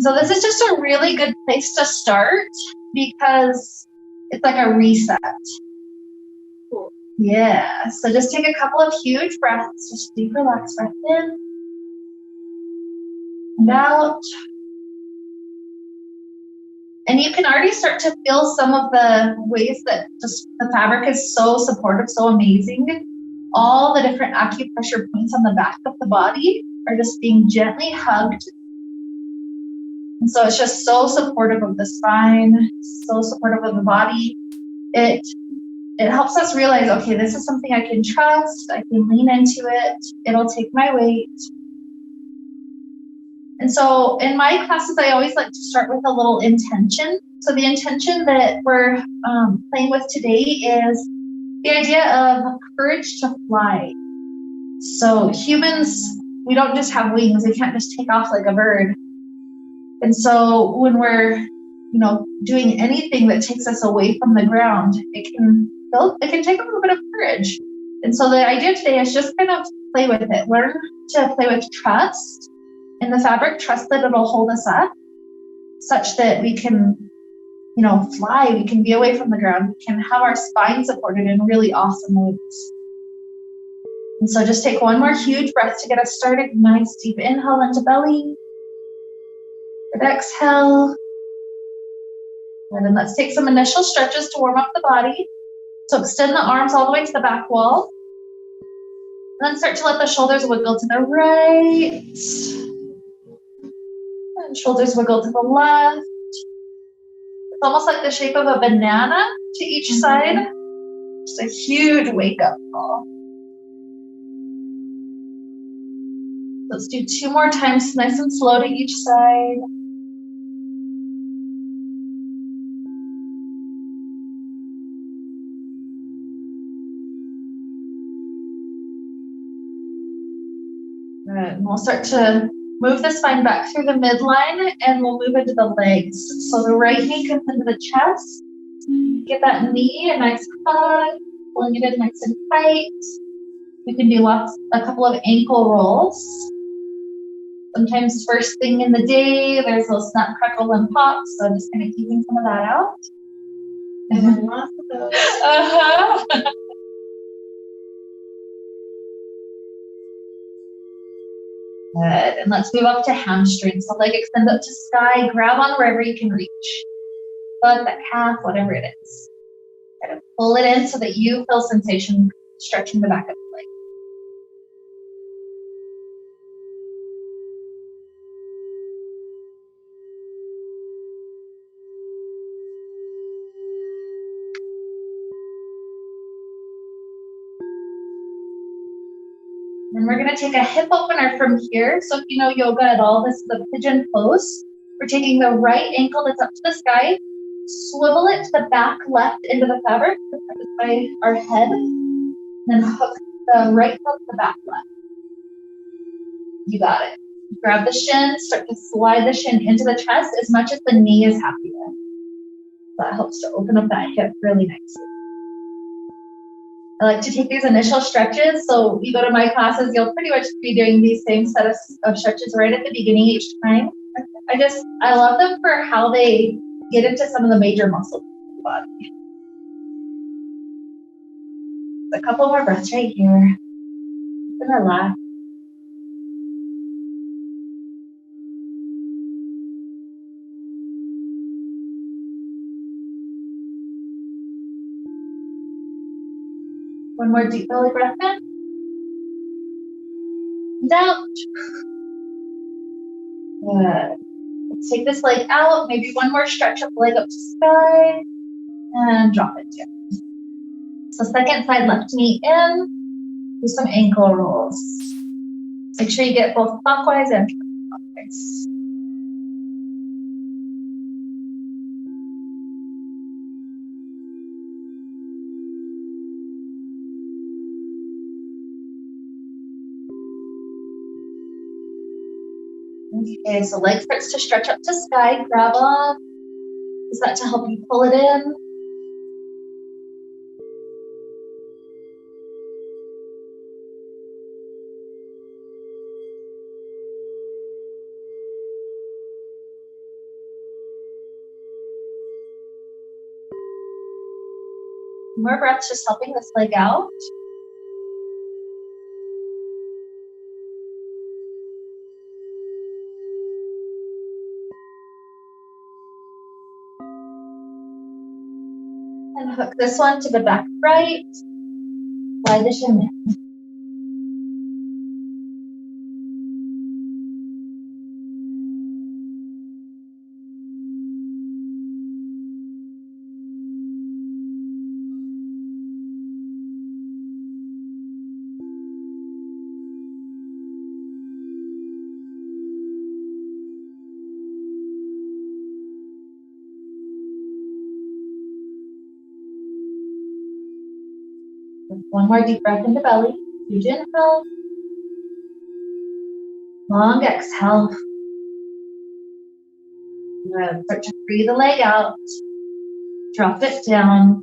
So this is just a really good place to start because it's like a reset. Cool. Yeah, so just take a couple of huge breaths, just deep, relaxed breath in and out. And you can already start to feel some of the ways that just the fabric is so supportive, so amazing. All the different acupressure points on the back of the body are just being gently hugged. And so it's just so supportive of the spine, so supportive of the body. It helps us realize, okay, this is something I can trust, I can lean into it, it'll take my weight. And so in my classes, I always like to start with a little intention. So the intention that we're playing with today is the idea of courage to fly. So humans, we don't just have wings, we can't just take off like a bird. And so when we're, doing anything that takes us away from the ground, it can take a little bit of courage. And so the idea today is just kind of play with it. Learn to play with trust in the fabric, trust that it'll hold us up such that we can, fly, we can be away from the ground, we can have our spine supported in really awesome ways. And so just take one more huge breath to get us started. Nice deep inhale into belly. Good exhale. And then let's take some initial stretches to warm up the body. So extend the arms all the way to the back wall. And then start to let the shoulders wiggle to the right. And shoulders wiggle to the left. It's almost like the shape of a banana to each side. Just a huge wake up call. Let's do 2 more times, nice and slow to each side. And we'll start to move the spine back through the midline and we'll move into the legs. So the right knee comes into the chest. Give that knee a nice hug, pulling it in nice and tight. We can do a couple of ankle rolls. Sometimes first thing in the day, there's a little snap, crackle, and pop. So I'm just kind of keeping some of that out. Lots of those. Good. And let's move up to hamstring. So leg extend up to sky, grab on wherever you can reach. Butt, that calf, whatever it is. Kind of pull it in so that you feel sensation stretching the back of the leg. And we're going to take a hip opener from here. So if you know yoga at all, this is the pigeon pose. We're taking the right ankle that's up to the sky, swivel it to the back left into the fabric, protected by our head, and then hook the right foot to the back left. You got it. Grab the shin, start to slide the shin into the chest as much as the knee is happy with. That helps to open up that hip really nicely. I like to take these initial stretches. So you go to my classes, you'll pretty much be doing these same set of stretches right at the beginning each time. I love them for how they get into some of the major muscles of the body. A couple more breaths right here. And relax. One more deep belly breath in. And out. Good. Let's take this leg out. Maybe one more stretch of the leg up to sky. And drop it down. So second side left knee in. Do some ankle rolls. Make sure you get both clockwise and counterclockwise. Okay, so leg starts to stretch up to sky, grab on. Is that to help you pull it in? More breaths, just helping this leg out. And hook this one to the back right. Slide the shin in. One more deep breath in the belly. Huge inhale. Long exhale. Good. Start to free the leg out. Drop it down.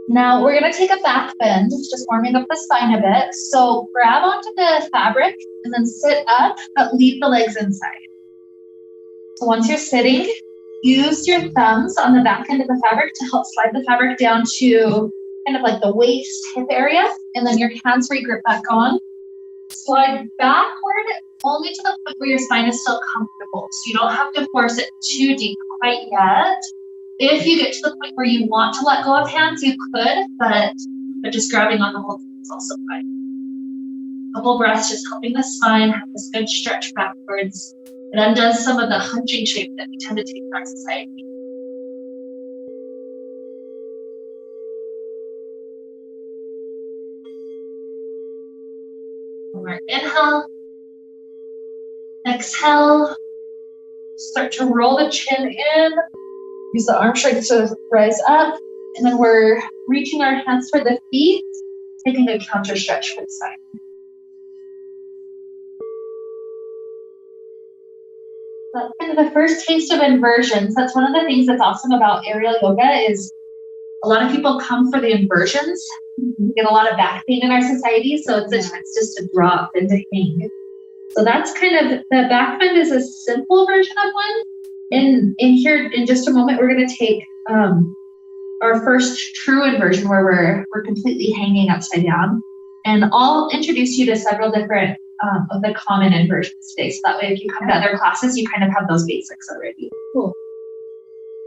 Now we're going to take a back bend, just warming up the spine a bit. So grab onto the fabric and then sit up, but leave the legs inside. So once you're sitting, use your thumbs on the back end of the fabric to help slide the fabric down to kind of like the waist, hip area, and then your hands regrip back on. Slide backward only to the point where your spine is still comfortable. So you don't have to force it too deep quite yet. If you get to the point where you want to let go of hands, you could, but just grabbing on the whole thing is also fine. Couple breaths, just helping the spine have this good stretch backwards. It undoes some of the hunching shape that we tend to take in our society. One more inhale. Exhale. Start to roll the chin in. Use the arm strength to rise up. And then we're reaching our hands for the feet, taking a counter stretch for the side. That's kind of the first taste of inversions. That's one of the things that's awesome about aerial yoga is a lot of people come for the inversions. We get a lot of back pain in our society, so it's a chance just to drop and to hang. So that's kind of, the back bend is a simple version of one. In here, in just a moment, we're going to take our first true inversion where we're completely hanging upside down. And I'll introduce you to several different of the common inversions today. So that way, if you come to other classes, you kind of have those basics already. Cool.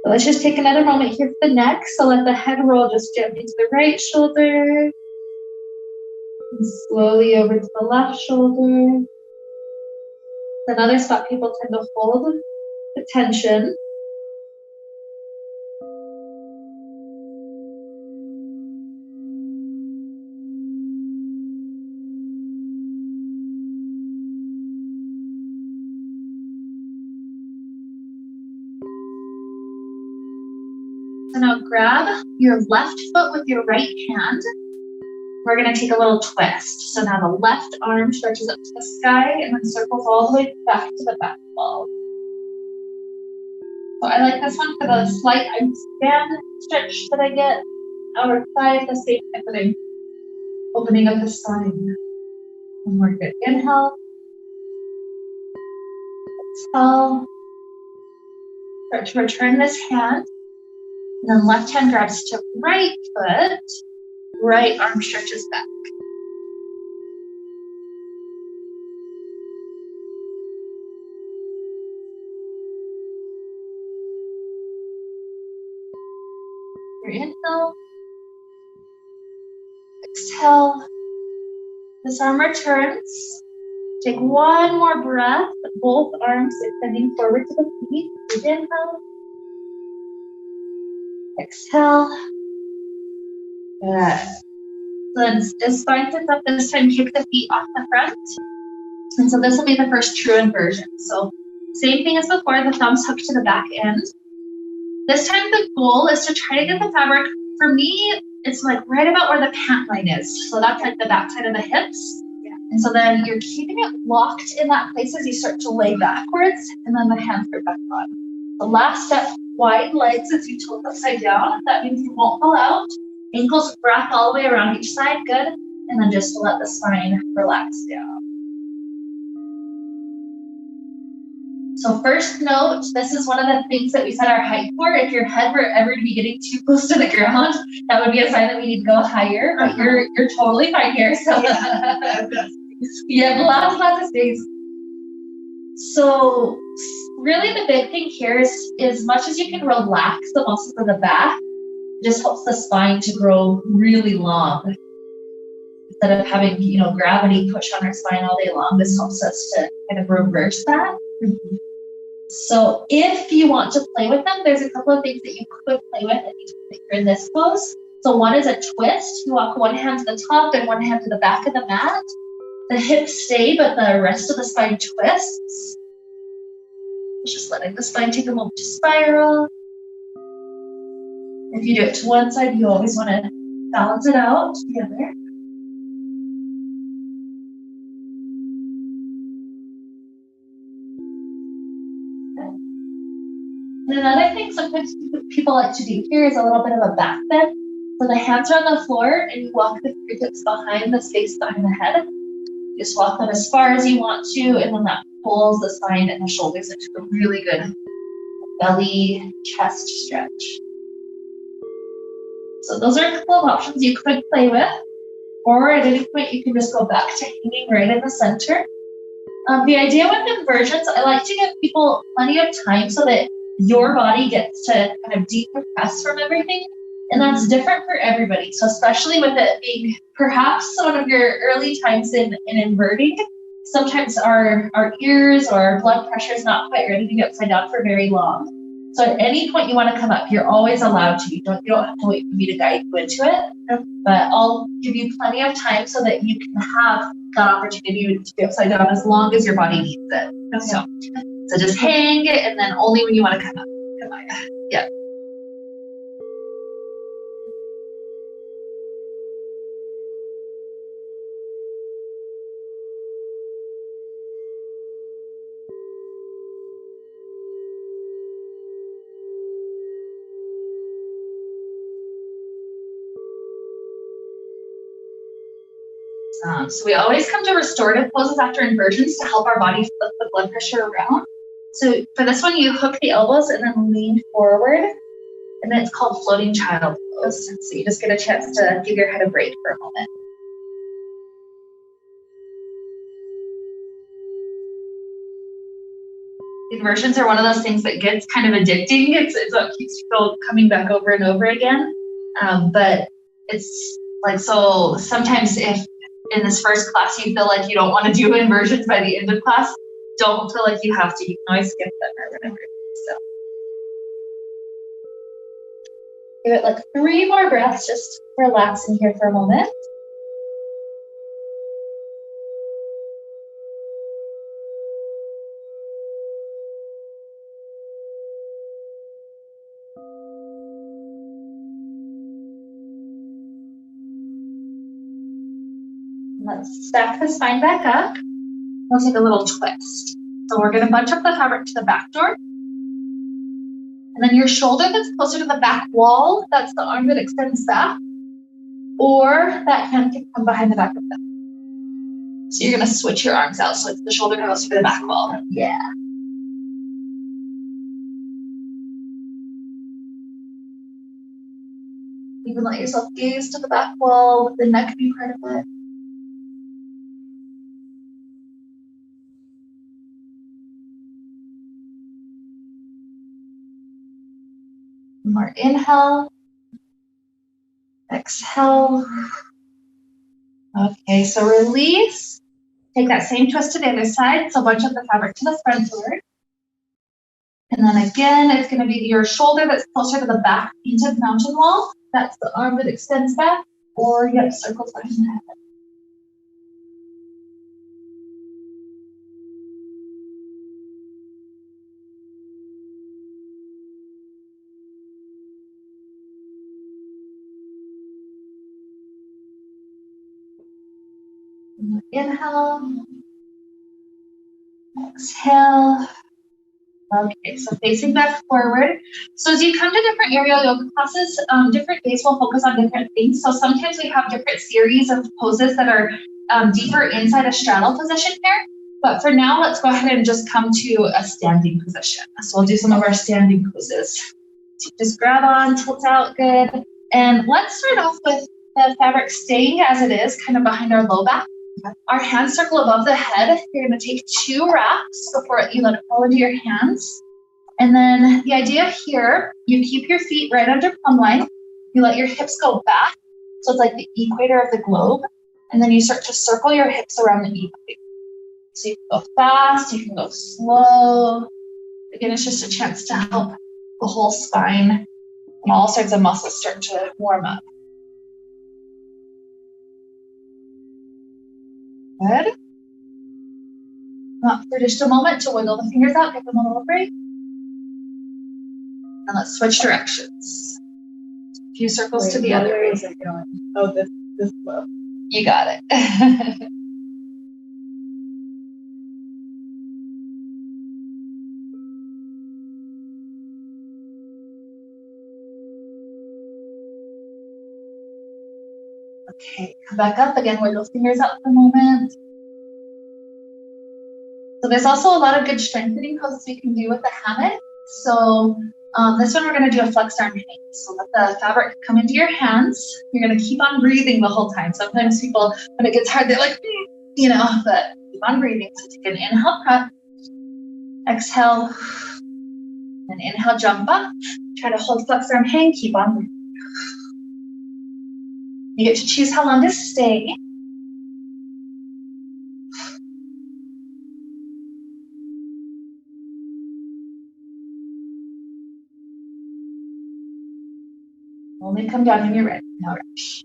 So let's just take another moment here for the neck. So let the head roll just gently to the right shoulder. And slowly over to the left shoulder. Another spot people tend to hold the tension. So now grab your left foot with your right hand. We're going to take a little twist. So now the left arm stretches up to the sky and then circles all the way back to the back wall. So I like this one for the slight stand stretch that I get outside the same time that I'm opening up the spine. One more good inhale. Exhale. Start to return this hand. And then left hand grabs to right foot. Right arm stretches back. Your inhale. Exhale. This arm returns. Take one more breath. Both arms extending forward to the feet. Big inhale. Exhale. Good. So then as spine sits up this time, kick the feet off the front. And so this will be the first true inversion. So same thing as before, the thumbs hook to the back end. This time the goal is to try to get the fabric, for me, it's like right about where the pant line is. So that's like the back side of the hips. Yeah. And so then you're keeping it locked in that place as you start to lay backwards, and then the hands are back on. The last step, wide legs as you tilt upside down. That means you won't fall out. Ankles wrap all the way around each side, good. And then just let the spine relax down. So first note, this is one of the things that we set our height for. If your head were ever to be getting too close to the ground, that would be a sign that we need to go higher, but you're totally fine here. So you have lots of space. So really the big thing here is as much as you can relax the muscles of the back, it just helps the spine to grow really long. Instead of having, gravity push on our spine all day long, this helps us to kind of reverse that. Mm-hmm. So if you want to play with them, there's a couple of things that you could play with and you're in this pose. So one is a twist. You walk one hand to the top and one hand to the back of the mat. The hips stay, but the rest of the spine twists. Just letting the spine take a moment to spiral. If you do it to one side, you always want to balance it out together. And another thing sometimes people like to do here is a little bit of a back bend. So the hands are on the floor and you walk the fingertips behind the space behind the head. You just walk them as far as you want to, and then that pulls the spine and the shoulders into a really good belly, chest stretch. So those are a couple of options you could play with, or at any point you can just go back to hanging right in the center. The idea with inversions, I like to give people plenty of time so that your body gets to kind of decompress from everything. And that's different for everybody. So especially with it being perhaps one of your early times in inverting, sometimes our ears or our blood pressure is not quite ready to be upside down for very long. So at any point you want to come up, you're always allowed to. You don't have to wait for me to guide you into it. But I'll give you plenty of time so that you can have that opportunity to be upside down as long as your body needs it. Okay. So just hang, and then only when you want to come up. Come on. Yeah. So we always come to restorative poses after inversions to help our body flip the blood pressure around. So for this one, you hook the elbows and then lean forward, and then it's called floating child pose. So you just get a chance to give your head a break for a moment. Inversions are one of those things that gets kind of addicting. It's what keeps people coming back over and over again. But it's like, so sometimes if in this first class you feel like you don't want to do inversions by the end of class, don't feel like you have to. You can always skip them or whatever. So give it like 3 more breaths, just relaxing here for a moment. Let's stack the spine back up. We'll take a little twist. So we're going to bunch up the fabric to the back door. And then your shoulder that's closer to the back wall, that's the arm that extends back. Or that hand can come behind the back of them. So you're going to switch your arms out so it's the shoulder closer to the back wall. Yeah. You can let yourself gaze to the back wall with the neck being part of it. More inhale, exhale. Okay, so release. Take that same twist to the other side. So bunch up the fabric to the front door. And then again, it's going to be your shoulder that's closer to the back painted mountain wall. That's the arm that extends back, or circles behind the head. Inhale, exhale. Okay, so facing back forward. So as you come to different aerial yoga classes, different days will focus on different things. So sometimes we have different series of poses that are deeper inside a straddle position here. But for now, let's go ahead and just come to a standing position. So we'll do some of our standing poses. So just grab on, tilt out, good. And let's start off with the fabric staying as it is, kind of behind our low back. Our hands circle above the head. You're gonna take 2 wraps before you let it fall into your hands. And then the idea here, you keep your feet right under plumb line. You let your hips go back. So it's like the equator of the globe. And then you start to circle your hips around the equator. So you can go fast, you can go slow. Again, it's just a chance to help the whole spine and all sorts of muscles start to warm up. Good. For just a moment to wiggle the fingers out, give them a little break. And let's switch directions. A few circles to the other way. Where is it going? Oh, this flow. You got it. Okay, come back up again, wiggle fingers out for a moment. So there's also a lot of good strengthening poses we can do with the hammock. So this one we're going to do a flexed arm hang. So let the fabric come into your hands. You're going to keep on breathing the whole time. Sometimes people, when it gets hard, they're like, you know, but keep on breathing. So take an inhale, breath. Exhale, and inhale, jump up. Try to hold flexed arm hang, keep on breathing. You get to choose how long to stay. Only come down when you're ready. No rush.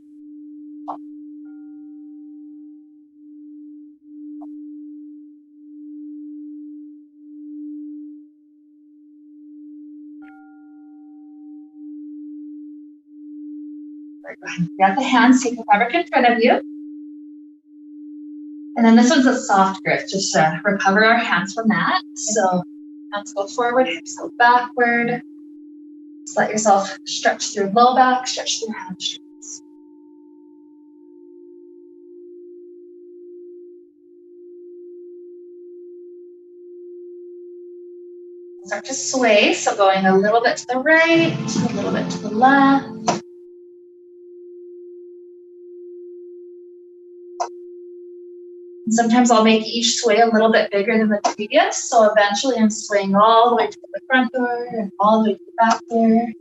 Grab the hands, take the fabric in front of you. And then this one's a soft grip, just to recover our hands from that. So hands go forward, hips go backward. Just let yourself stretch through low back, stretch through hamstrings. Start to sway, so going a little bit to the right, a little bit to the left. Sometimes I'll make each sway a little bit bigger than the previous, so eventually I'm swaying all the way to the front door and all the way to the back door.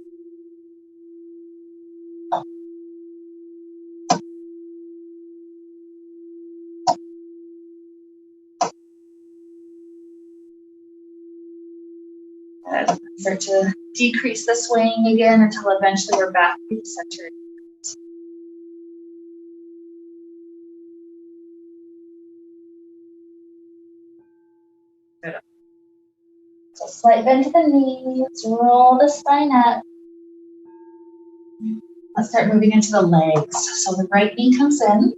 Good. Start to decrease the swaying again until eventually we're back to the center. So slight bend to the knees, roll the spine up. Let's start moving into the legs. So the right knee comes in.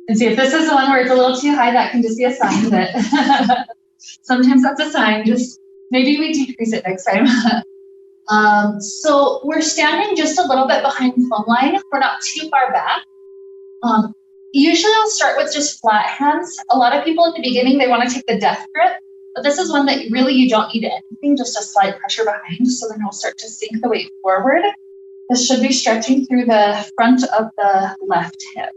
And see if this is the one where it's a little too high, that can just be a sign that sometimes that's a sign, just maybe we decrease it next time. So we're standing just a little bit behind plumb line. We're not too far back. Usually I'll start with just flat hands. A lot of people at the beginning, they want to take the death grip, but this is one that really you don't need anything, just a slight pressure behind. So then you'll start to sink the weight forward. This should be stretching through the front of the left hip.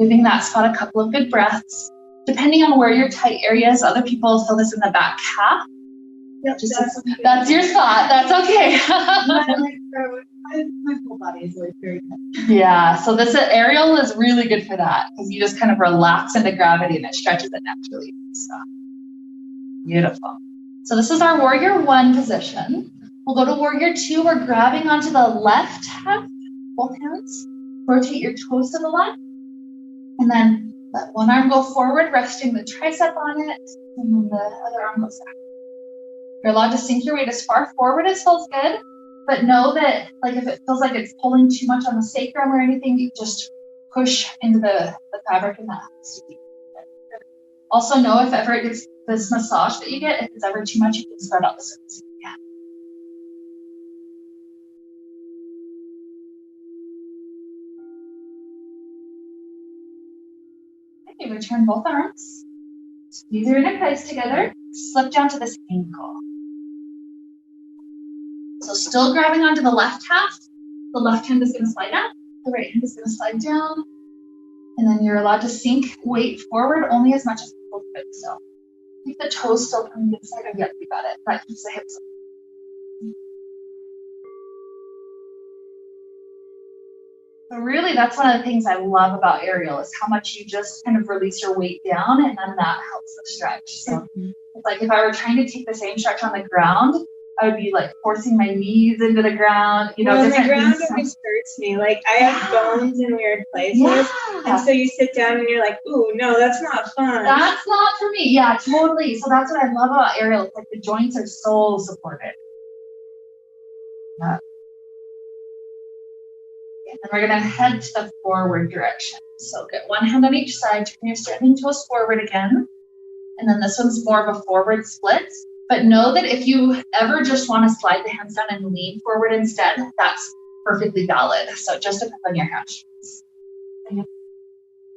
Giving that spot a couple of good breaths. Depending on where your tight area is, other people feel this in the back calf. Yep, That's your spot. That's okay. My whole body is always very tight. Yeah, so this aerial is really good for that because you just kind of relax into gravity and it stretches it naturally. So beautiful. So this is our warrior 1 position. We'll go to warrior 2. We're grabbing onto the left half, both hands. Rotate your toes to the left. And then let one arm go forward, resting the tricep on it, and then the other arm goes back. You're allowed to sink your weight as far forward as feels good, but know that like if it feels like it's pulling too much on the sacrum or anything, you just push into the fabric in that. Also know if ever it gets this massage that you get, if it's ever too much, you can spread out the surface. Yeah. Okay, return both arms. Squeeze your inner thighs together. Slip down to this ankle. So still grabbing onto the left half. The left hand is going to slide down. The right hand is going to slide down. And then you're allowed to sink weight forward only as much as you hold it. So keep the toes still coming inside. Yep, you got it. That keeps the hips up. So really, that's one of the things I love about aerial is how much you just kind of release your weight down, and then that helps the stretch. So it's like if I were trying to take the same stretch on the ground, I would be like forcing my knees into the ground. You know, well, different the ground things. always hurts me. Like I have bones in weird places, and so you sit down and you're like, "Ooh, no, that's not fun." That's not for me. Yeah, totally. So that's what I love about aerial. It's like the joints are so supported. Yeah. And we're gonna head to the forward direction. So get one hand on each side, turn your standing toes forward again. And then this one's more of a forward split. But know that if you ever just want to slide the hands down and lean forward instead, that's perfectly valid. So just depends on your hamstrings.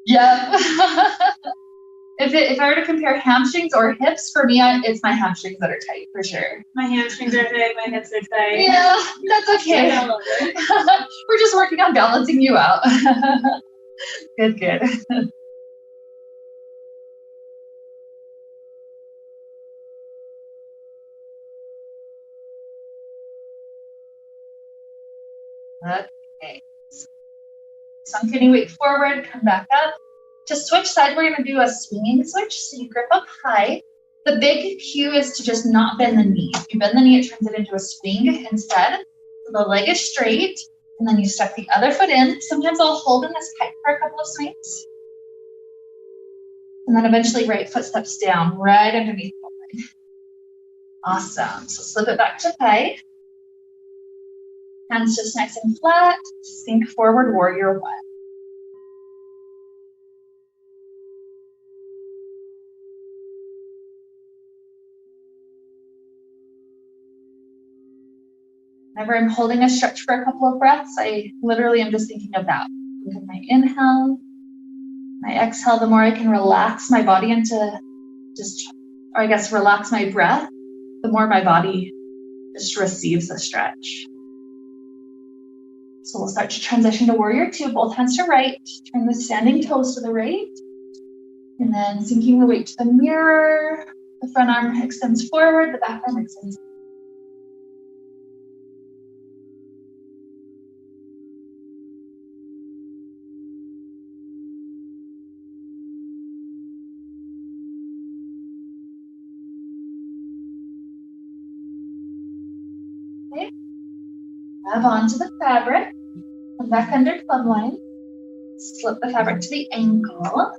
Yeah. If I were to compare hamstrings or hips, for me, it's my hamstrings that are tight for sure. My hamstrings are tight, my hips are tight. Yeah, that's okay. We're just working on balancing you out. Good, good. Okay. Sunk any weight forward, come back up. To switch sides, we're going to do a swinging switch. So you grip up high. The big cue is to just not bend the knee. If you bend the knee, it turns it into a swing instead. So the leg is straight, and then you step the other foot in. Sometimes I'll hold in this pike for a couple of swings. And then eventually right foot steps down right underneath the leg. Awesome. So slip it back to pike. Hands just nice and flat. Sink forward, warrior one. Whenever I'm holding a stretch for a couple of breaths, I literally am just thinking of that. Think of my inhale, my exhale. The more I can relax my body into or I guess relax my breath, the more my body just receives the stretch. So we'll start to transition to warrior two, both hands to right. Turn the standing toes to the right. And then sinking the weight to the mirror. The front arm extends forward, the back arm extends. Okay. Grab onto the fabric. Come back under club line. Slip the fabric to the ankle.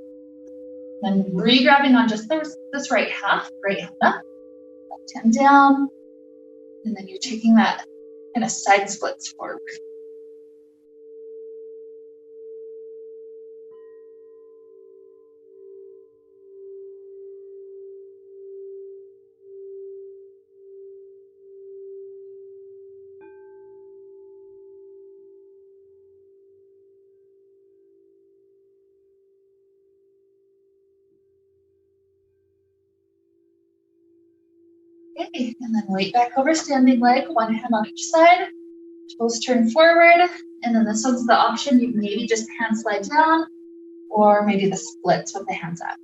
Then re-grabbing on just this right half. Right hand up. Left hand down. And then you're taking that in a side splits forward. Okay, and then weight back over standing leg, one hand on each side, toes turn forward, and then this one's the option. You maybe just hand slide down, or maybe the splits with the hands up.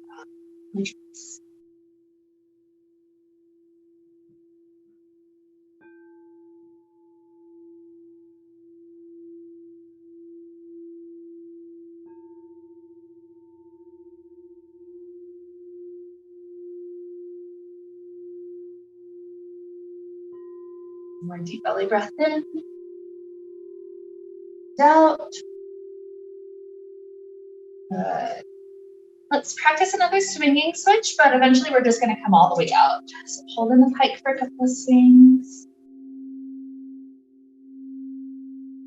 More deep belly breath in. Out. Good. Let's practice another swinging switch, but eventually we're just going to come all the way out. So hold in the pike for a couple of swings.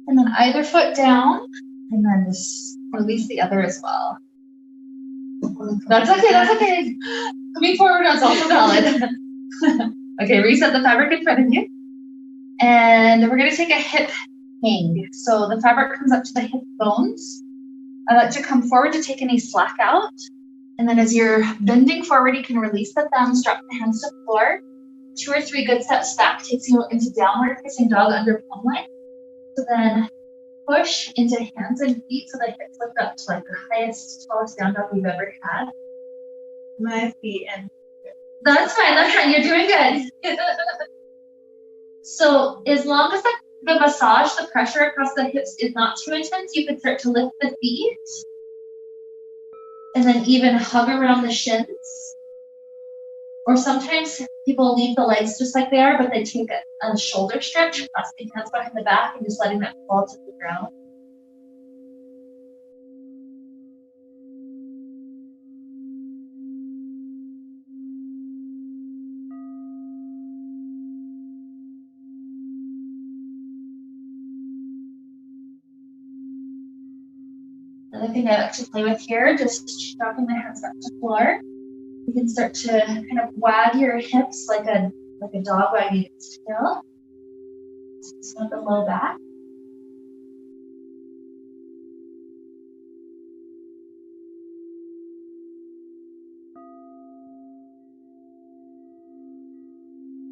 And then either foot down, and then just release the other as well. That's okay, that's okay. Coming forward is also valid. Okay, reset the fabric in front of you. And we're going to take a hip hang. So the fabric comes up to the hip bones. I like to come forward to take any slack out. And then as you're bending forward, you can release the thumbs, drop the hands to the floor. 2 or 3 good steps back takes you into downward facing dog under palm line. So then push into hands and feet so that hips lift up to like the highest, tallest down dog we've ever had. My feet and That's fine, you're doing good. So as long as the massage, the pressure across the hips is not too intense, you can start to lift the feet. And then even hug around the shins. Or sometimes people leave the legs just like they are, but they take a shoulder stretch, clasping hands behind the back and just letting that fall to the ground. Another thing I like to play with here, just dropping the hands back to the floor. You can start to kind of wag your hips like a dog wagging its tail. Just with the low back.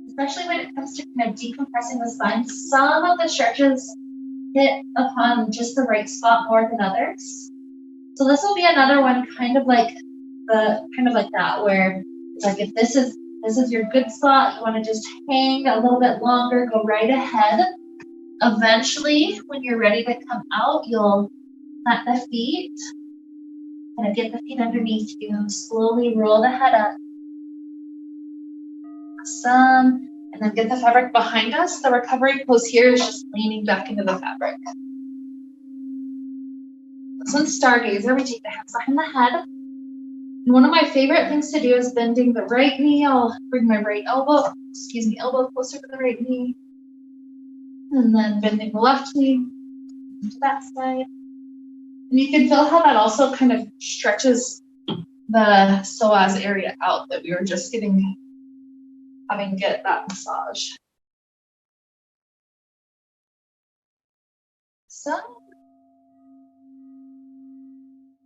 Especially when it comes to kind of decompressing the spine, some of the stretches hit upon just the right spot more than others. So this will be another one kind of like that, where it's like if this is your good spot, you want to just hang a little bit longer, go right ahead. Eventually, when you're ready to come out, you'll plant the feet, kind of get the feet underneath you, slowly roll the head up. Awesome. And then get the fabric behind us. The recovery pose here is just leaning back into the fabric. This one's stargazer. We take the hands behind the head. And one of my favorite things to do is bending the right knee. I'll bring my elbow closer to the right knee. And then bending the left knee to that side. And you can feel how that also kind of stretches the psoas area out that we were just having get that massage.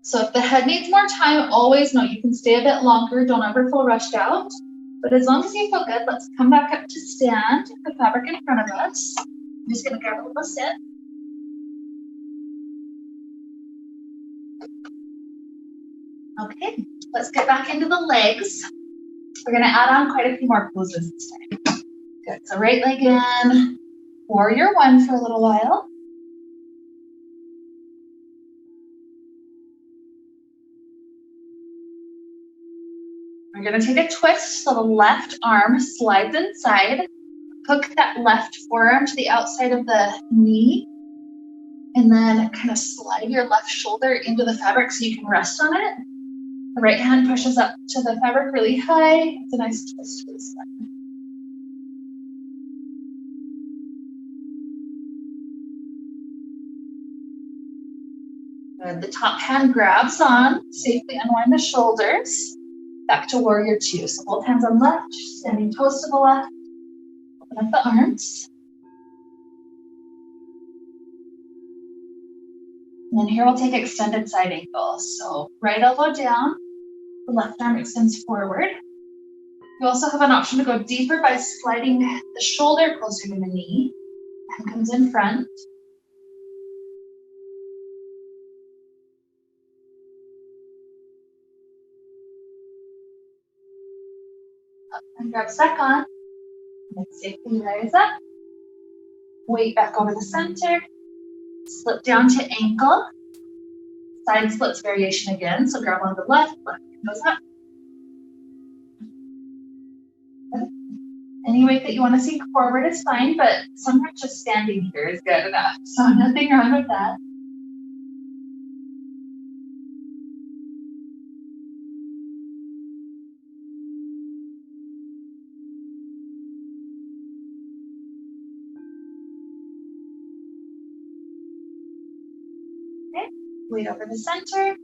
So if the head needs more time, always know you can stay a bit longer. Don't ever feel rushed out. But as long as you feel good, let's come back up to stand. The fabric in front of us. I'm just gonna grab a little sit. Okay, let's get back into the legs. We're gonna add on quite a few more poses this time. Good, so right leg in, warrior one for a little while. We're gonna take a twist so the left arm slides inside. Hook that left forearm to the outside of the knee. And then kind of slide your left shoulder into the fabric so you can rest on it. The right hand pushes up to the fabric really high. It's a nice twist for the spine. Good. The top hand grabs on. Safely unwind the shoulders. Back to warrior two. So both hands on left, standing toes to the left. Open up the arms. And then here we'll take extended side angle. So right elbow down, the left arm extends forward. You also have an option to go deeper by sliding the shoulder closer to the knee. Hand comes in front. Up and grabs back on. And safely rise up. Weight back over the center. Slip down to ankle. Side splits variation again. So grab on the left goes up. Any weight that you want to sink forward is fine, but sometimes just standing here is good enough. So nothing wrong with that. Weight over the center.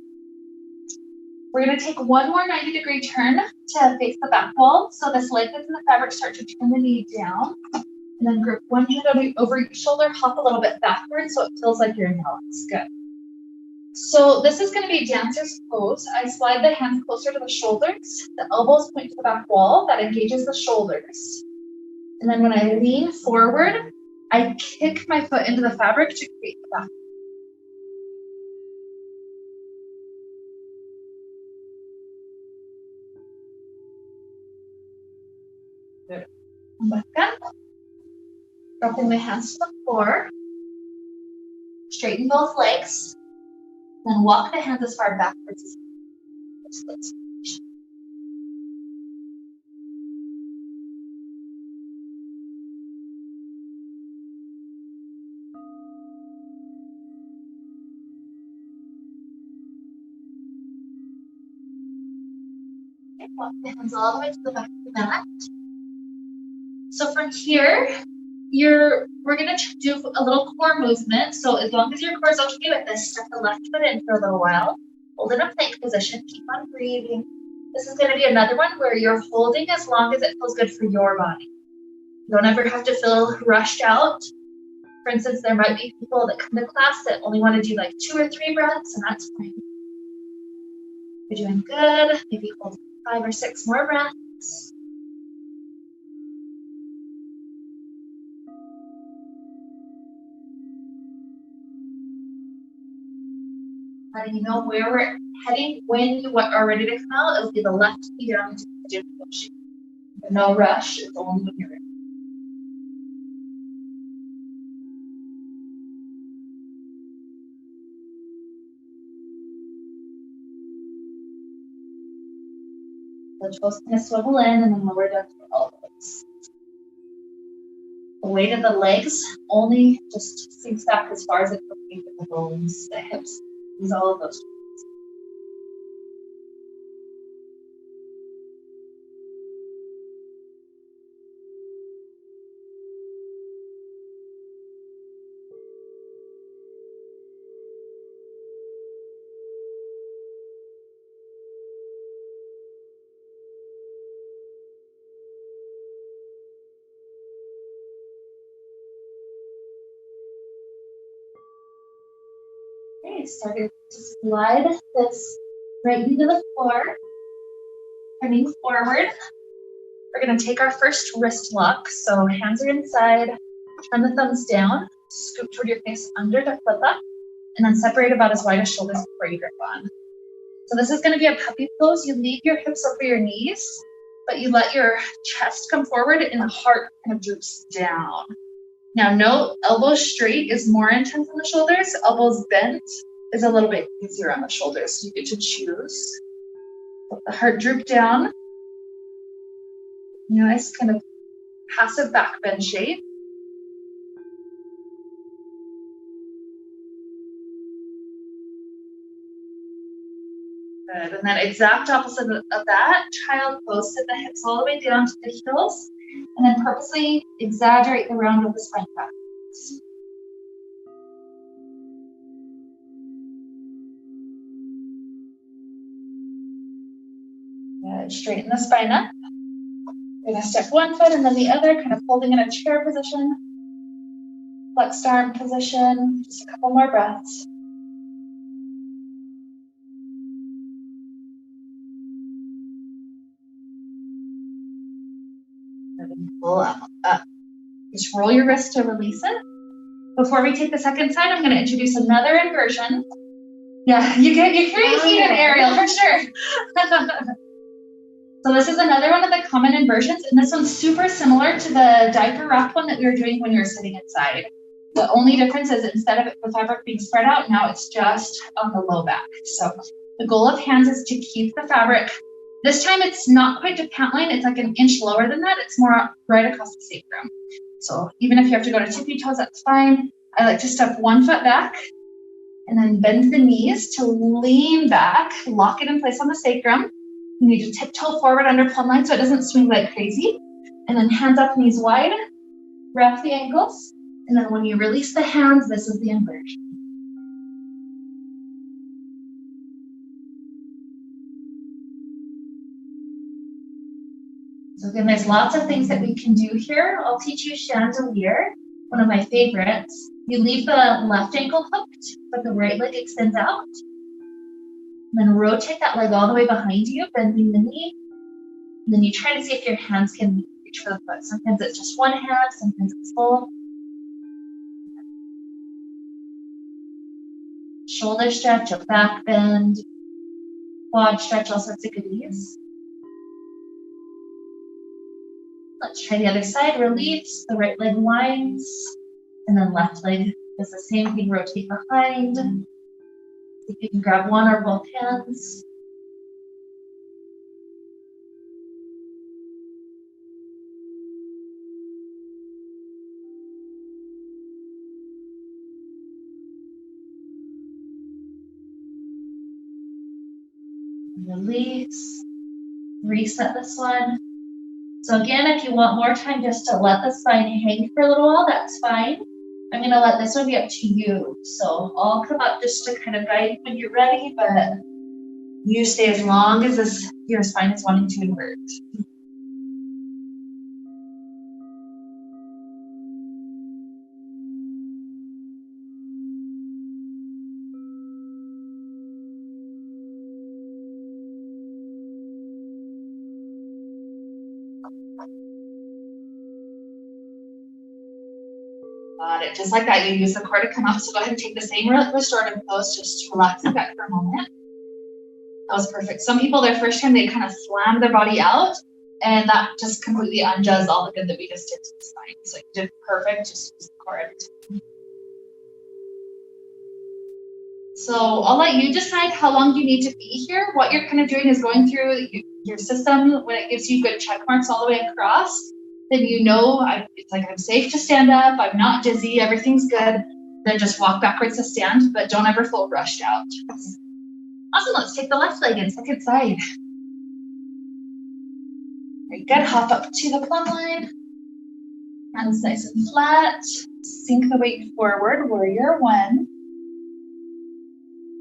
We're going to take one more 90-degree turn to face the back wall. So this leg that's in the fabric, start to turn the knee down. And then grip one hand over each shoulder, hop a little bit backwards so it feels like you're in balance. Good. So this is going to be dancer's pose. I slide the hands closer to the shoulders. The elbows point to the back wall. That engages the shoulders. And then when I lean forward, I kick my foot into the fabric to create the back. Good. Back up. Dropping my hands to the floor. Straighten both legs. Then walk the hands as far backwards as possible. Okay, walk the hands all the way to the back of the mat. So from here, we're gonna do a little core movement. So as long as your core is okay with this, step the left foot in for a little while. Hold in a plank position, keep on breathing. This is gonna be another one where you're holding as long as it feels good for your body. You don't ever have to feel rushed out. For instance, there might be people that come to class that only wanna do like 2 or 3 breaths, and that's fine. You're doing good. Maybe hold 5 or 6 more breaths. Letting you know where we're heading when you are ready to come out. It'll be the left knee down to the push. No rush, it's only when you're ready. The toes kind of swivel in and then lower down to the elbows. The weight of the legs only just sinks back as far as it can with the bones, the hips, use all of those. Okay, starting to slide this right into the floor, turning forward. We're going to take our first wrist lock. So hands are inside, turn the thumbs down, scoop toward your face under to flip up, and then separate about as wide as shoulders before you grip on. So this is going to be a puppy pose. You leave your hips over your knees, but you let your chest come forward and the heart kind of droops down. Now note, elbows straight is more intense on the shoulders. Elbows bent is a little bit easier on the shoulders. So you get to choose. Let the heart droop down. Nice kind of passive back bend shape. Good. And then exact opposite of that, child pose. Sit the hips all the way down to the heels. And then purposely exaggerate the round of the spine backwards. Good. Straighten the spine up. We're going to step one foot and then the other, kind of holding in a chair position. Flexed arm position. Just a couple more breaths. Pull up. Just roll your wrist to release it. Before we take the second side, I'm going to introduce another inversion. Yeah, you carry your feet in, Ariel, for sure. So this is another one of the common inversions, and this one's super similar to the diaper wrap one that we were doing when we were sitting inside. The only difference is instead of the fabric being spread out, now it's just on the low back. So the goal of hands is to keep the fabric. This time it's not quite to pant line, it's like an inch lower than that. It's more right across the sacrum. So even if you have to go to tippy toes, that's fine. I like to step one foot back and then bend the knees to lean back, lock it in place on the sacrum. You need to tiptoe forward under plumb line so it doesn't swing like crazy. And then hands up, knees wide, wrap the ankles. And then when you release the hands, this is the inversion. So again, there's lots of things that we can do here. I'll teach you chandelier. one of my favorites. You leave the left ankle hooked, but the right leg extends out. And then rotate that leg all the way behind you, bending the knee. And then you try to see if your hands can reach for the foot. Sometimes it's just one hand, sometimes it's both. Shoulder stretch, a back bend, quad stretch, all sorts of goodies. Let's try the other side. Release, the right leg winds, and then left leg does the same thing, rotate behind. See if you can grab one or both hands. Release, reset this one. So again, if you want more time just to let the spine hang for a little while, that's fine. I'm gonna let this one be up to you. So I'll come up just to kind of guide you when you're ready, but you stay as long as your spine is wanting to invert. Got it. Just like that, you use the core to come up. So go ahead and take the same restorative pose, just relax the back for a moment. That was perfect. Some people, their first time, they kind of slam their body out, and that just completely undoes all the good that we just did to the spine. So you did perfect. Just use the core every time. So I'll let you decide how long you need to be here. What you're kind of doing is going through your system. When it gives you good check marks all the way across, then you know it's like I'm safe to stand up, I'm not dizzy, everything's good. Then just walk backwards to stand, but don't ever feel rushed out. Awesome, let's take the left leg in, second side. Very good, hop up to the plumb line. Hands nice and flat. Sink the weight forward, warrior one.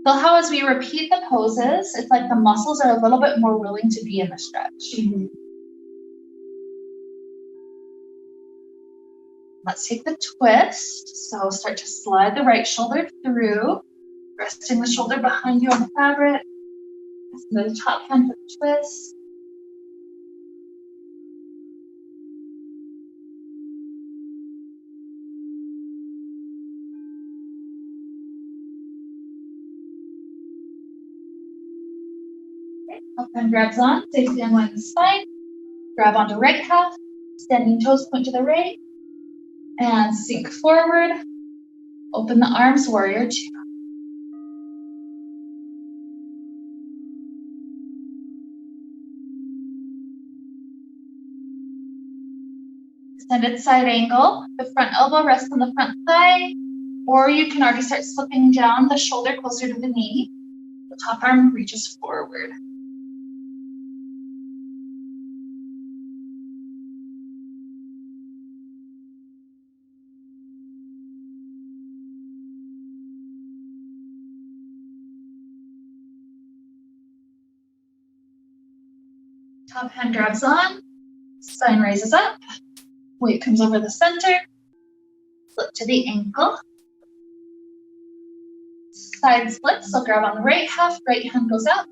Feel how as we repeat the poses, it's like the muscles are a little bit more willing to be in the stretch. Mm-hmm. Let's take the twist. So start to slide the right shoulder through, resting the shoulder behind you on the fabric. And the top hand for the twist. Okay, left hand grabs on, safely unwind the spine. Grab onto right half, standing toes point to the right. And sink forward, open the arms, warrior two. Extended side angle, the front elbow rests on the front thigh, or you can already start slipping down the shoulder closer to the knee. The top arm reaches forward. Top hand grabs on, spine raises up, weight comes over the center, flip to the ankle. Side split, so grab on the right half, right hand goes up,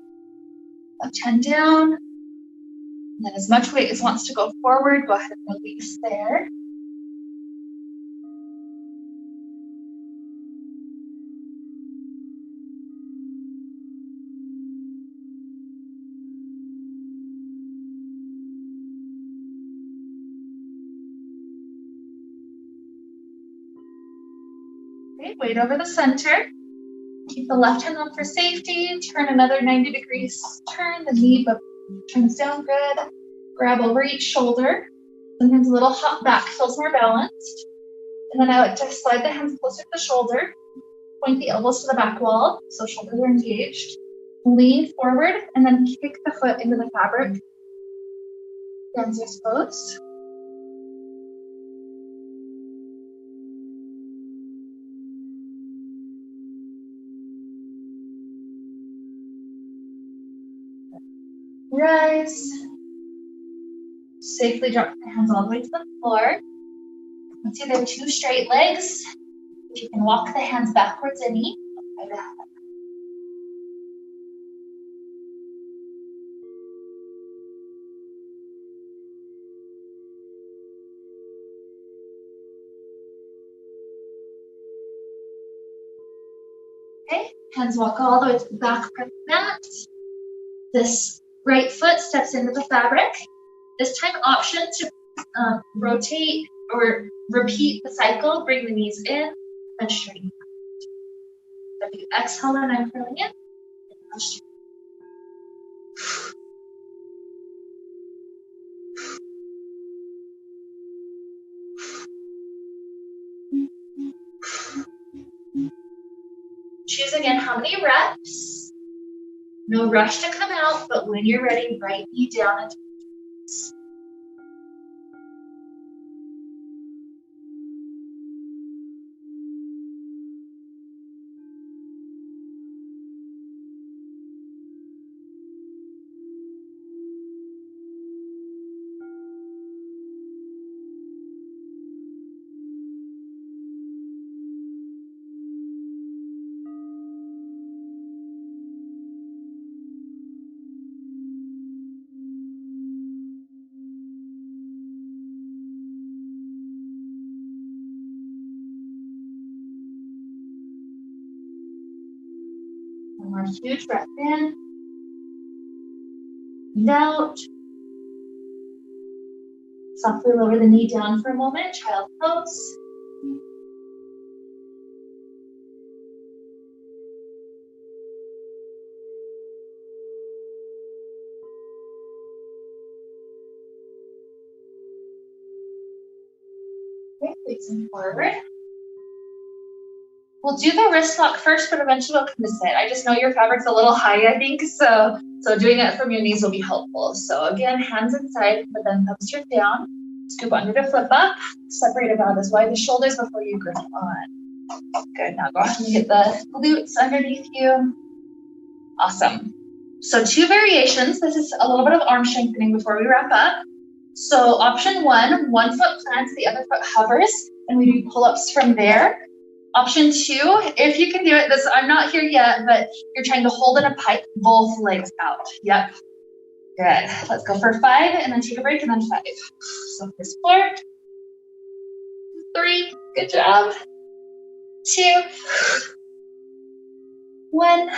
left hand down. And then as much weight as wants to go forward, go ahead and release there. Okay, weight over the center. Keep the left hand on for safety. Turn another 90 degrees. Turn the knee, but turns down good. Grab over each shoulder. Sometimes a little hop back feels more balanced. And then I like to slide the hands closer to the shoulder. Point the elbows to the back wall, so shoulders are engaged. Lean forward, and then kick the foot into the fabric. Hands are exposed. Rise. Safely drop the hands all the way to the floor. Let's see, there are 2 straight legs. If you can walk the hands backwards any. Okay, hands walk all the way to the back of the mat. This right foot steps into the fabric. This time option to rotate or repeat the cycle, bring the knees in and straighten out. So you exhale and I'm curling in. Choose again how many reps. No rush to come out, but when you're ready, right knee down and one more huge breath in and out. Softly lower the knee down for a moment, child pose. Okay, facing forward. We'll do the wrist lock first, but eventually we'll come to sit. I just know your fabric's a little high, I think, so doing it from your knees will be helpful. So again, hands inside, but then thumbs straight down. Scoop under to flip up. Separate about as wide as shoulders before you grip on. Good, now go ahead and get the glutes underneath you. Awesome. So 2 variations. This is a little bit of arm strengthening before we wrap up. So option 1, one foot plants, the other foot hovers, and we do pull-ups from there. Option 2, if you can do it, I'm not here yet, but you're trying to hold in a pike, both legs out. Yep. Good. Let's go for 5 and then take a break and then 5. So first 4, 3, good job. 2, 1.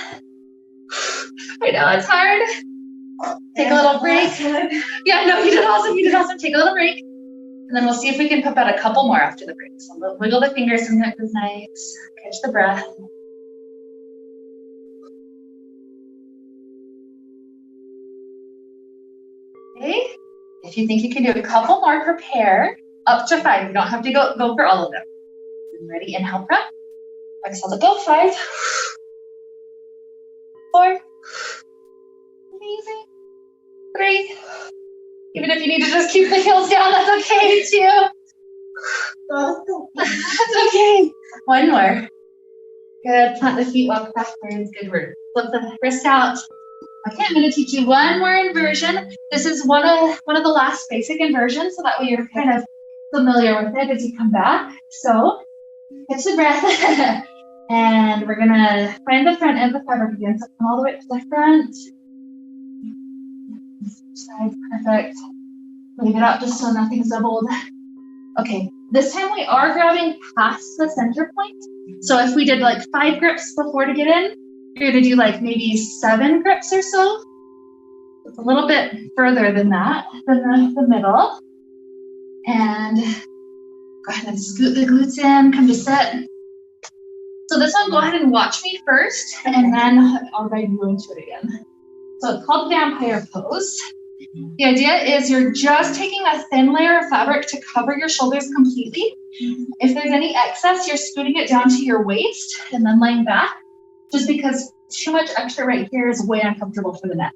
I know it's hard. Take a little break. Yeah, no, you did awesome. Take a little break. And then we'll see if we can put out a couple more after the break. So we'll wiggle the fingers and that is nice. Catch the breath. Okay. If you think you can do a couple more, prepare. Up to 5. You don't have to go for all of them. Ready? Inhale, prep. Exhale to go. 5. 4. Amazing. 3. Even if you need to just keep the heels down, that's okay too. That's okay. 1 more. Good. Plant the feet, walk backwards. Good work. Flip the wrist out. Okay, I'm going to teach you 1 more inversion. This is one of the last basic inversions, so that way you're kind of familiar with it as you come back. So, catch the breath. And we're going to find the front end of the fabric again. So come all the way to the front. Side, perfect. Leave it out just so nothing's doubled. Okay, this time we are grabbing past the center point. So if we did like 5 grips before to get in, you're gonna do like maybe 7 grips or so. It's a little bit further than that, than the middle. And go ahead and scoot the glutes in, come to sit. So this one, go ahead and watch me first, and then I'll guide you into it again. So it's called vampire pose. The idea is you're just taking a thin layer of fabric to cover your shoulders completely. If there's any excess, you're scooting it down to your waist and then laying back, just because too much extra right here is way uncomfortable for the neck.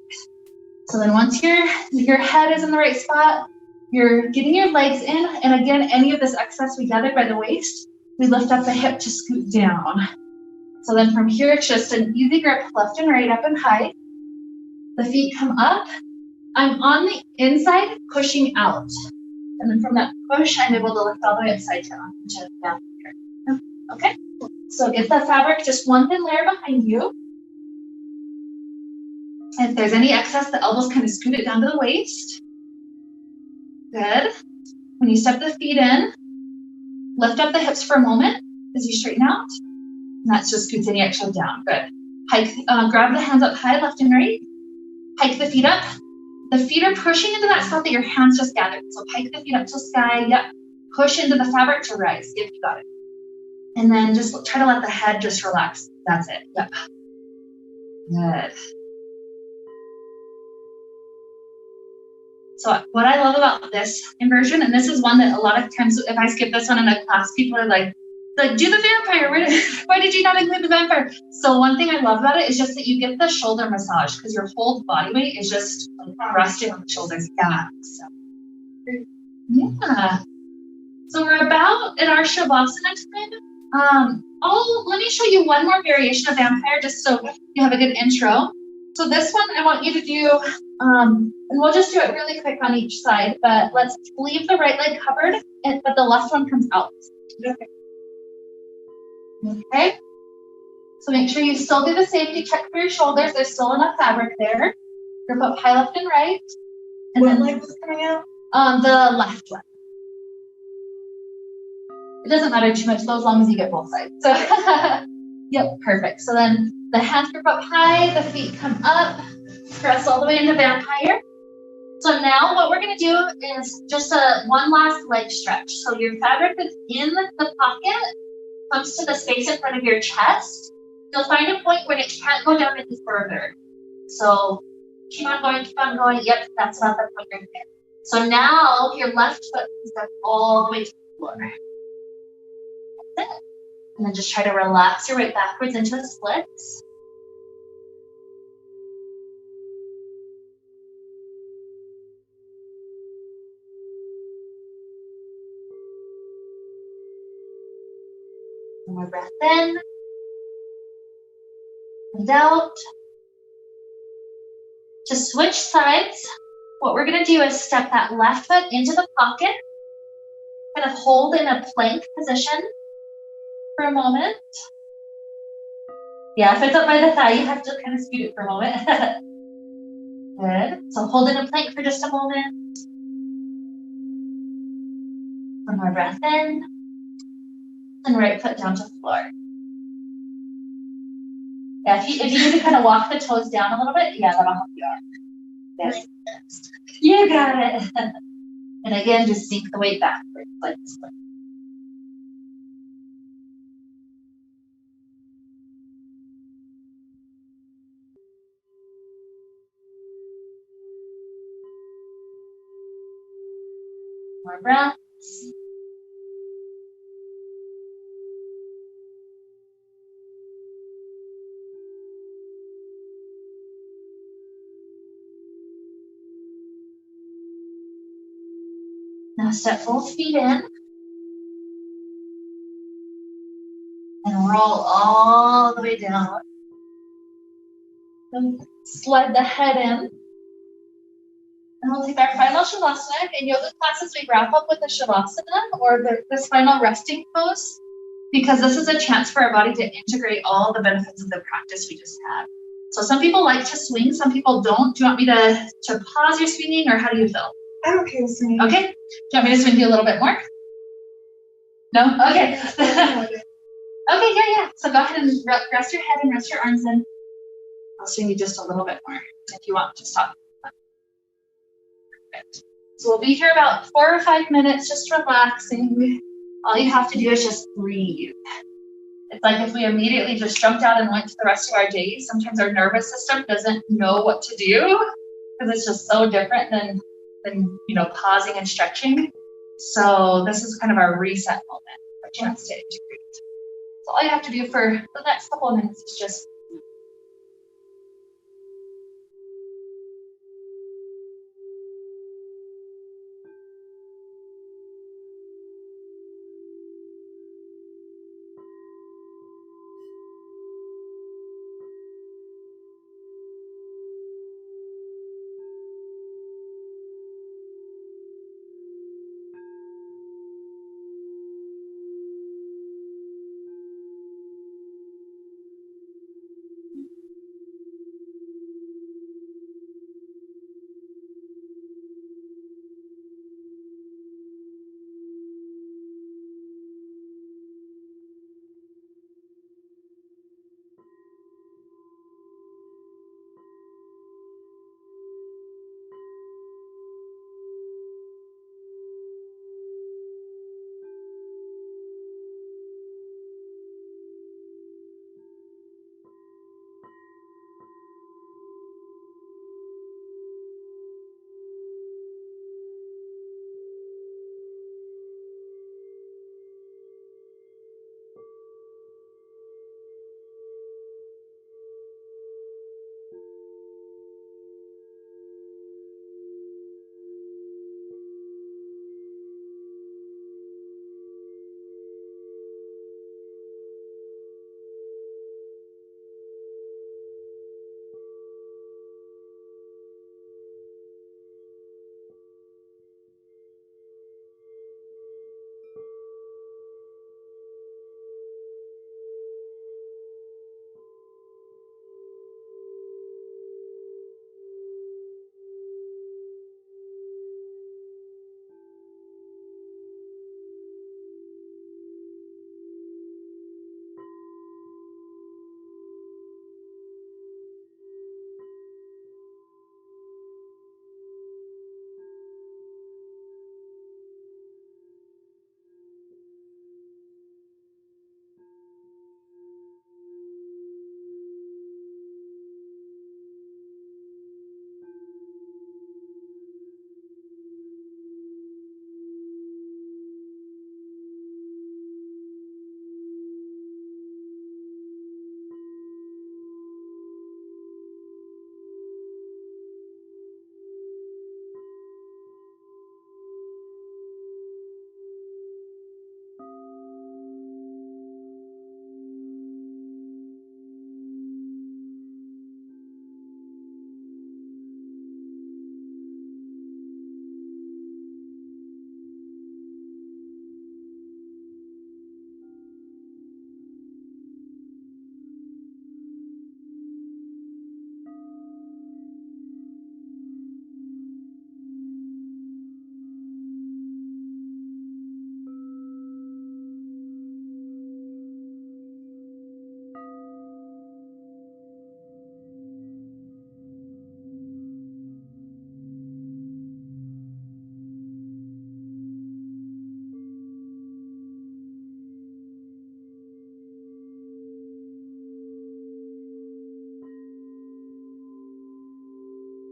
So then once your head is in the right spot, you're getting your legs in, and again, any of this excess we gathered by the waist, we lift up the hip to scoot down. So then from here, it's just an easy grip left and right, up and high. The feet come up. I'm on the inside, pushing out. And then from that push, I'm able to lift all the way upside down. Okay, so get the fabric, just one thin layer behind you. If there's any excess, the elbows kind of scoot it down to the waist. Good. When you step the feet in, lift up the hips for a moment as you straighten out. And that's just scoots any extra down. Good. Hike, grab the hands up high, left and right. Hike the feet up. The feet are pushing into that spot that your hands just gathered. So hike the feet up to sky. Yep. Push into the fabric to rise, if you got it. And then just try to let the head just relax. That's it. Yep. Good. So what I love about this inversion, and this is one that a lot of times if I skip this one in a class, people are like do the vampire. Why did you not include the vampire? So one thing I love about it is just that you get the shoulder massage because your whole body weight is just resting on the shoulders. Yeah. Yeah. So we're about in our Shavasana time. Let me show you one more variation of vampire just so you have a good intro. So this one I want you to do, and we'll just do it really quick on each side, but let's leave the right leg covered, but the left one comes out. Okay. So make sure you still do the safety check for your shoulders. There's still enough fabric there. Grip up high left and right. And what then leg was coming out? The left leg. It doesn't matter too much though, as long as you get both sides. So yep, perfect. So then the hands grip up high, the feet come up, press all the way into vampire. So now what we're gonna do is just one last leg stretch. So your fabric is in the pocket, comes to the space in front of your chest. You'll find a point when it can't go down any further. So keep on going, keep on going. Yep, that's about the point right there. So now your left foot is up all the way to the floor. That's it. And then just try to relax your weight backwards into the splits. One more breath in. And out. To switch sides, what we're going to do is step that left foot into the pocket, kind of hold in a plank position for a moment. Yeah, if it's up by the thigh, you have to kind of scoot it for a moment. Good. So hold in a plank for just a moment. One more breath in. And right foot down to the floor. Yeah, if you need to kind of walk the toes down a little bit, yeah, that'll help you out. Yes. You got it. And again, just sink the weight backwards like this. More breaths. Now step both feet in. And roll all the way down. Then slide the head in. And we'll take our final Shavasana. In yoga classes, we wrap up with a Shavasana or this final resting pose because this is a chance for our body to integrate all the benefits of the practice we just had. So some people like to swing, some people don't. Do you want me to pause your swinging or how do you feel? I'm okay with swinging. Okay. Do you want me to swing you a little bit more? No? Okay. Okay, yeah. So go ahead and rest your head and rest your arms in. I'll swing you just a little bit more if you want to stop. Perfect. So we'll be here about 4 or 5 minutes, just relaxing. All you have to do is just breathe. It's like if we immediately just jumped out and went to the rest of our day, sometimes our nervous system doesn't know what to do because it's just so different than pausing and stretching. So this is kind of our reset moment, a chance to integrate. So all you have to do for the next couple of minutes is just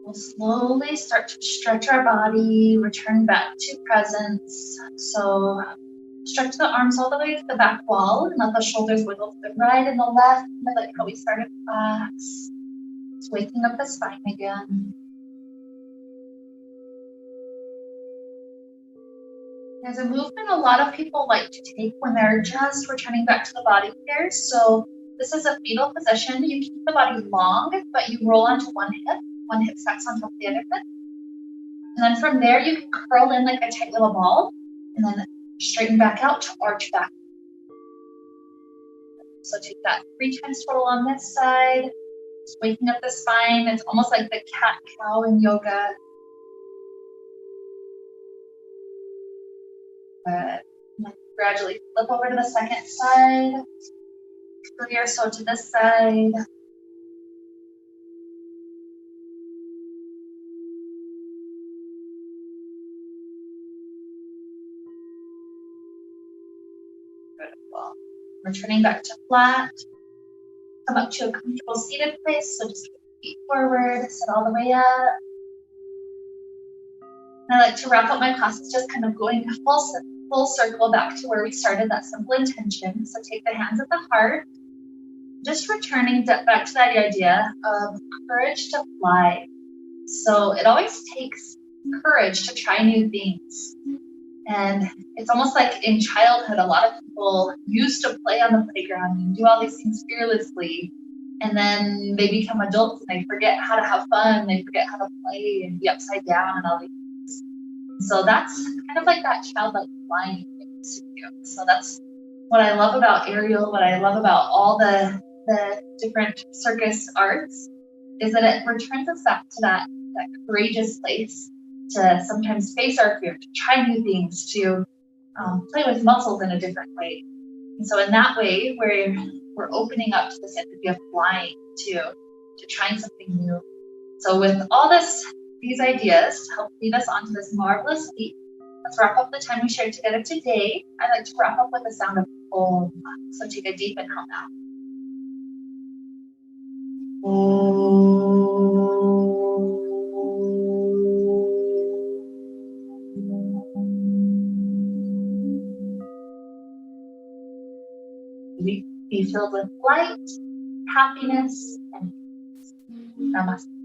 We'll slowly start to stretch our body, return back to presence. So stretch the arms all the way to the back wall and let the shoulders wiggle to the right and the left. And like how we started class. Just waking up the spine again. There's a movement a lot of people like to take when they're just returning back to the body here. So this is a fetal position. You keep the body long, but you roll onto one hip stacks on top of the other hip. And then from there, you can curl in like a tight little ball and then straighten back out to arch back. So take that 3 times total on this side. Just waking up the spine. It's almost like the cat-cow in yoga. Gradually flip over to the second side. Clear, so to this side. Beautiful. Returning back to flat. Come up to a comfortable seated place. So just keep the feet forward, sit all the way up. And I like to wrap up my classes just kind of going full circle back to where we started, that simple intention. So take the hands at the heart. Just returning back to that idea of courage to fly. So it always takes courage to try new things. And it's almost like in childhood, a lot of people used to play on the playground and do all these things fearlessly. And then they become adults and they forget how to have fun. They forget how to play and be upside down and all these things. So that's kind of like that childlike flying things to do. So that's what I love about aerial, what I love about all the different circus arts, is that it returns us back to that courageous place to sometimes face our fear, to try new things, to play with muscles in a different way. And so in that way, we're opening up to this energy of flying, to trying something new. So with all these ideas to help lead us onto this marvelous week, let's wrap up the time we shared together today. I'd like to wrap up with the sound of Om. So take a deep inhale now. Be filled with light, happiness, and peace. Namaste.